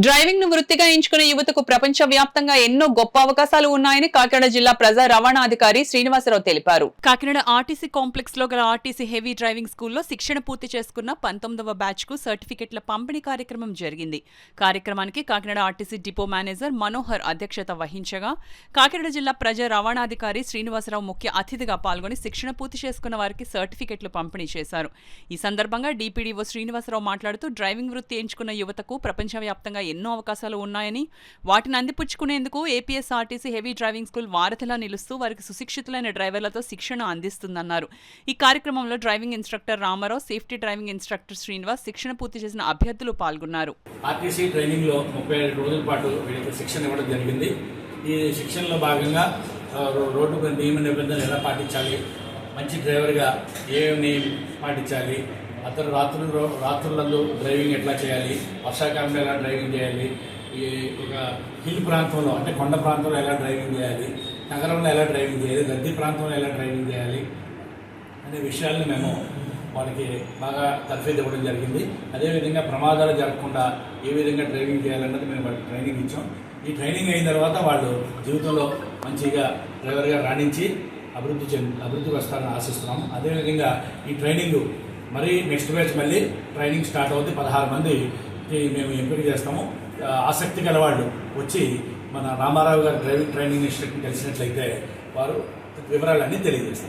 Driving ను వృత్తిగా ఎంచుకునే యువతకు ప్రపంచ వ్యాప్తంగా ఎన్నో గొప్ప అవకాశాలు ఉన్నాయని కాకినాడ జిల్లా ప్రజా రవాణాధికారి శ్రీనివాసరావు తెలిపారు. కాకినాడ ఆర్టీసీ కాంప్లెక్స్ లో గల ఆర్టీసీ హెవీ డ్రైవింగ్ స్కూల్లో శిక్షణ పూర్తి చేసుకున్న 19వ బ్యాచ్ కు సర్టిఫికెట్ల పంపిణీ కార్యక్రమం జరిగింది. కార్యక్రమానికి Kakinada RTC depot manager Manohar అధ్యక్షత వహించగా కాకినాడ జిల్లా ప్రజా రవాణాధికారి శ్రీనివాసరావు ముఖ్య అతిథిగా పాల్గొని శిక్షణ పూర్తి చేసుకున్న వారికి సర్టిఫికెట్లు పంపిణీ చేశారు. ఈ సందర్భంగా డిపిడిఓ శ్రీనివాసరావు మాట్లాడుతూ డ్రైవింగ్ వృత్తి ఎంచుకున్న యువతకు ప్రపంచవ్యాప్తంగా ఎన్నో అవకాశాలు ఉన్నాయని వాటిని అందిపుచ్చుకునేందుకు ఏపీఎస్ఆర్టీసీ హెవీ డ్రైవింగ్ స్కూల్ వారధిలా నిలుస్తూ వారికి సుశిక్షితులైన డ్రైవర్లతో శిక్షణ అందిస్తుందన్నారు. ఈ కార్యక్రమంలో driving instructor Ramarao, safety driving instructor Srinivas, శిక్షణ పూర్తి చేసిన అభ్యర్థులు పాల్గొన్నారు. ఆర్టీసీ ట్రైనింగ్ లో 35 రోజుల పాటు వీళ్ళకి శిక్షణ ఇవ్వడం జరిగింది. ఈ శిక్షణలో భాగంగా రోడ్డు నియమ నిబంధనలు ఎలా పాటించాలి, మంచి డ్రైవర్గా ఏమి పాటించాలి, అతను రాత్రులందు డ్రైవింగ్ ఎట్లా చేయాలి, వర్షాకాలంలో ఎలా డ్రైవింగ్ చేయాలి, ఈ ఒక హిల్ ప్రాంతంలో అంటే కొండ ప్రాంతంలో ఎలా డ్రైవింగ్ చేయాలి, నగరంలో ఎలా డ్రైవింగ్ చేయాలి, గద్దె ప్రాంతంలో ఎలా డ్రైవింగ్ చేయాలి అనే విషయాలను మేము వాళ్ళకి బాగా తర్ఫీదు ఇవ్వడం జరిగింది. అదేవిధంగా ప్రమాదాలు జరగకుండా ఏ విధంగా డ్రైవింగ్ చేయాలన్నది మేము వాళ్ళకి ట్రైనింగ్ ఇచ్చాం. ఈ ట్రైనింగ్ అయిన తర్వాత వాళ్ళు జీవితంలో మంచిగా డ్రైవర్గా రాణించి అభివృద్ధికి వస్తారని ఆశిస్తున్నాము. అదేవిధంగా ఈ ట్రైనింగ్ మరి నెక్స్ట్ బ్యాచ్ మళ్ళీ ట్రైనింగ్ స్టార్ట్ అవుతుంది. 16 మందికి మేము ఎంపిక చేస్తాము. ఆసక్తి గల వాళ్ళు వచ్చి మన రామారావు గారి డ్రైవింగ్ ట్రైనింగ్ ఇన్స్టిట్యూట్ని కలిసినట్లయితే వారు వివరాలన్నీ తెలియజేస్తారు.